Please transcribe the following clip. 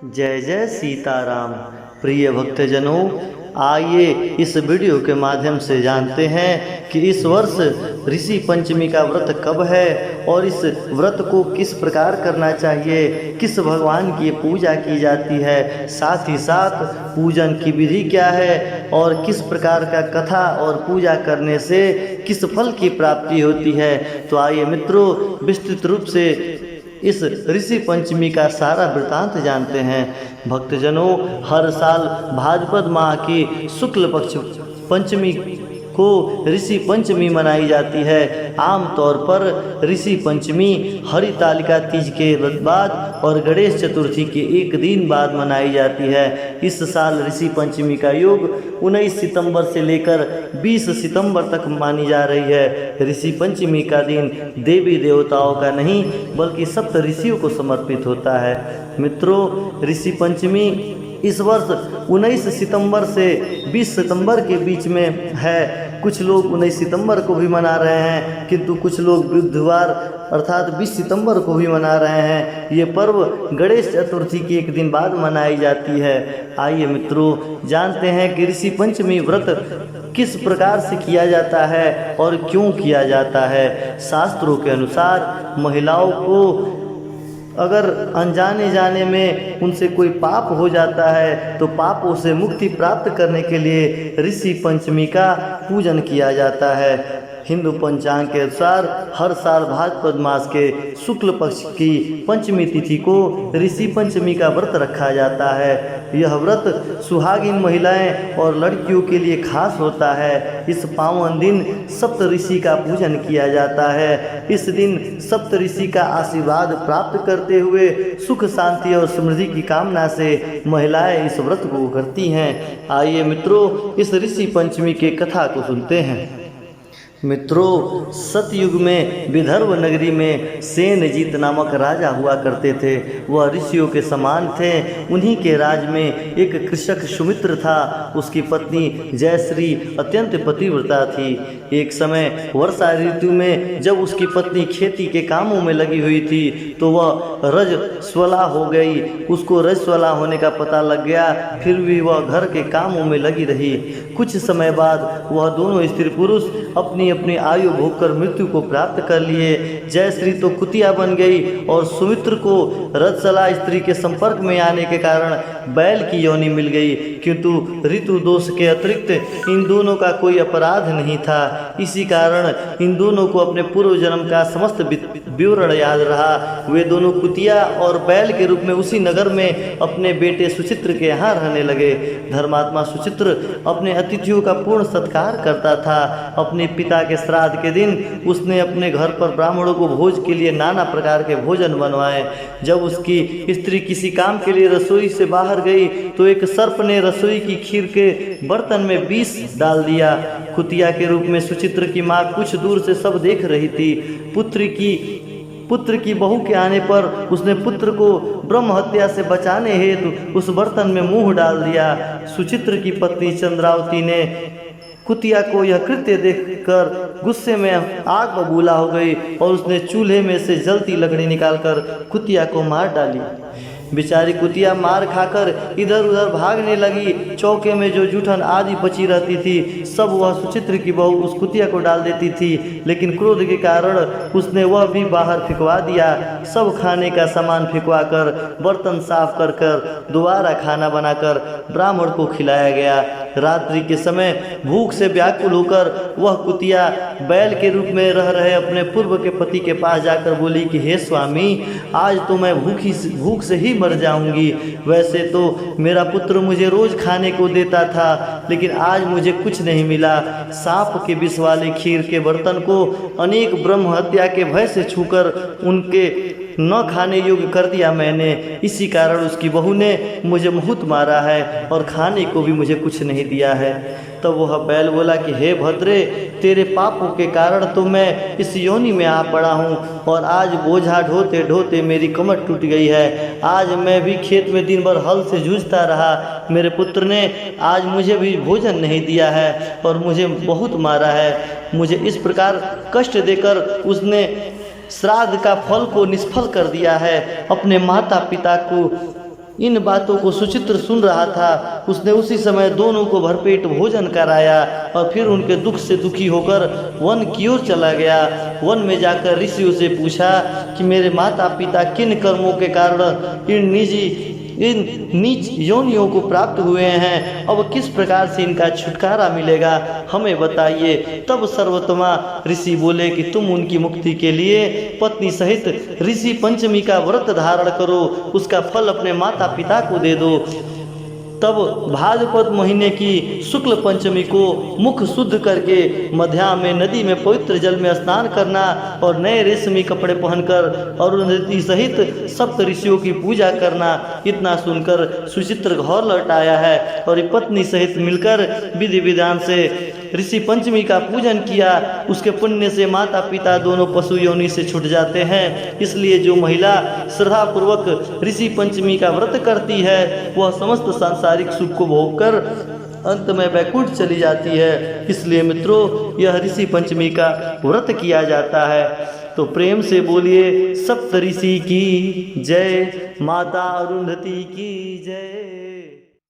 जय जय सीताराम। प्रिय भक्तजनों, आइए इस वीडियो के माध्यम से जानते हैं कि इस वर्ष ऋषि पंचमी का व्रत कब है और इस व्रत को किस प्रकार करना चाहिए, किस भगवान की पूजा की जाती है, साथ ही साथ पूजन की विधि क्या है और किस प्रकार का कथा और पूजा करने से किस फल की प्राप्ति होती है। तो आइए मित्रों, विस्तृत रूप से इस ऋषि पंचमी का सारा वृतांत जानते हैं। भक्तजनों, हर साल भाद्रपद माह की शुक्ल पक्ष पंचमी को ऋषि पंचमी मनाई जाती है। आमतौर पर ऋषि पंचमी हरितालिका तीज के बाद और गणेश चतुर्थी के एक दिन बाद मनाई जाती है। इस साल ऋषि पंचमी का योग 19 सितंबर से लेकर 20 सितंबर तक मानी जा रही है। ऋषि पंचमी का दिन देवी देवताओं का नहीं बल्कि सप्त ऋषियों को समर्पित होता है। मित्रों, ऋषि पंचमी इस वर्ष 19 सितंबर से 20 सितंबर के बीच में है। कुछ लोग 19 सितंबर को भी मना रहे हैं, किंतु कुछ लोग बुधवार अर्थात 20 सितंबर को भी मना रहे हैं। ये पर्व गणेश चतुर्थी के एक दिन बाद मनाई जाती है। आइए मित्रों, जानते हैं कि ऋषि पंचमी व्रत किस प्रकार से किया जाता है और क्यों किया जाता है। शास्त्रों के अनुसार महिलाओं को अगर अनजाने जाने में उनसे कोई पाप हो जाता है तो पापों से मुक्ति प्राप्त करने के लिए ऋषि पंचमी का पूजन किया जाता है। हिंदू पंचांग के अनुसार हर साल भाद्रपद मास के शुक्ल पक्ष की पंचमी तिथि को ऋषि पंचमी का व्रत रखा जाता है। यह व्रत सुहागिन महिलाएं और लड़कियों के लिए खास होता है। इस पावन दिन सप्त ऋषि का पूजन किया जाता है। इस दिन सप्त ऋषि का आशीर्वाद प्राप्त करते हुए सुख शांति और समृद्धि की कामना से महिलाएं इस व्रत को करती हैं। आइए मित्रों, इस ऋषि पंचमी के कथा को सुनते हैं। मित्रों, सतयुग में विदर्भ नगरी में सेनजीत नामक राजा हुआ करते थे। वह ऋषियों के समान थे। उन्हीं के राज में एक कृषक सुमित्र था। उसकी पत्नी जयश्री अत्यंत पतिव्रता थी। एक समय वर्षा ऋतु में जब उसकी पत्नी खेती के कामों में लगी हुई थी तो वह रजस्वला हो गई। उसको रजस्वला होने का पता लग गया, फिर भी वह घर के कामों में लगी रही। कुछ समय बाद वह दोनों स्त्री पुरुष अपनी आयु भोगकर मृत्यु को प्राप्त कर लिए। जयश्री तो कुतिया बन गई और सुमित्र को रजस्वला स्त्री के संपर्क में आने के कारण बैल की योनि मिल गई, किंतु ऋतु दोष के अतिरिक्त इन दोनों का कोई अपराध नहीं था। इसी कारण इन दोनों को अपने पूर्व जन्म का समस्त विवरण याद रहा। वे दोनों कुतिया और बैल के रूप में उसी नगर में अपने बेटे सुचित्र के यहाँ रहने लगे। धर्मात्मा सुचित्र अपने अतिथियों का पूर्ण सत्कार करता था। अपने पिता के श्राद्ध के दिन उसने अपने घर पर ब्राह्मणों को भोज के लिए नाना प्रकार के भोजन बनवाए। जब उसकी स्त्री किसी काम के लिए रसोई से बाहर गई तो एक सर्प ने रसोई की खीर के बर्तन में विष डाल दिया। कुतिया के रूप में सुचित्र की माँ कुछ दूर से सब देख रही थी। पुत्र की बहू के आने पर उसने पुत्र को ब्रह्म हत्या से बचाने हेतु उस बर्तन में मुंह डाल दिया। सुचित्र की पत्नी चंद्रावती ने कुतिया को यह कृत्य देखकर गुस्से में आग बबूला हो गई और उसने चूल्हे में से जलती लकड़ी निकालकर कुतिया को मार डाली। बेचारी कुतिया मार खाकर इधर उधर भागने लगी। चौके में जो जूठन आदि बची रहती थी सब वह सुचित्र की बहू उस कुतिया को डाल देती थी, लेकिन क्रोध के कारण उसने वह भी बाहर फिकवा दिया। सब खाने का सामान फिकवा कर बर्तन साफ कर कर दोबारा खाना बनाकर ब्राह्मण को खिलाया गया। रात्रि के समय भूख से व्याकुल होकर वह कुतिया बैल के रूप में रह रहे अपने पूर्व के पति के पास जाकर बोली कि हे स्वामी, आज तो मैं भूख से ही मर जाऊंगी। वैसे तो मेरा पुत्र मुझे रोज खाने को देता था, लेकिन आज मुझे कुछ नहीं मिला। सांप के विष वाले खीर के बर्तन को अनेक ब्रह्म हत्या के भय से छूकर उनके न खाने योग्य कर दिया मैंने। इसी कारण उसकी बहू ने मुझे बहुत मारा है और खाने को भी मुझे कुछ नहीं दिया है। तब वह बैल बोला कि हे भद्रे, तेरे पापों के कारण तो मैं इस योनि में आ पड़ा हूँ और आज बोझा ढोते ढोते मेरी कमर टूट गई है। आज मैं भी खेत में दिन भर हल से जूझता रहा। मेरे पुत्र ने आज मुझे भी भोजन नहीं दिया है और मुझे बहुत मारा है। मुझे इस प्रकार कष्ट देकर उसने श्राद्ध का फल को निष्फल कर दिया है। अपने माता पिता को इन बातों को सुचित्र सुन रहा था। उसने उसी समय दोनों को भरपेट भोजन कराया और फिर उनके दुख से दुखी होकर वन की ओर चला गया। वन में जाकर ऋषियों से पूछा कि मेरे माता पिता किन कर्मों के कारण इन नीच योनियों को प्राप्त हुए हैं, अब किस प्रकार से इनका छुटकारा मिलेगा, हमें बताइए। तब सर्वोत्तमा ऋषि बोले कि तुम उनकी मुक्ति के लिए पत्नी सहित ऋषि पंचमी का व्रत धारण करो, उसका फल अपने माता पिता को दे दो। तब भाद्रपद महीने की शुक्ल पंचमी को मुख शुद्ध करके मध्याह्न में नदी में पवित्र जल में स्नान करना और नए रेशमी कपड़े पहनकर अरुंधति सहित सप्त ऋषियों की पूजा करना। इतना सुनकर सुचित्र घर लौट आया है और पत्नी सहित मिलकर विधि विधान से ऋषि पंचमी का पूजन किया। उसके पुण्य से माता पिता दोनों पशु योनि से छूट जाते हैं। इसलिए जो महिला श्रद्धा पूर्वक ऋषि पंचमी का व्रत करती है वह समस्त सांसारिक सुख को भोग कर अंत में वैकुंठ चली जाती है। इसलिए मित्रों, यह ऋषि पंचमी का व्रत किया जाता है। तो प्रेम से बोलिए सप्त ऋषि की जय, माता अरुंधति की जय।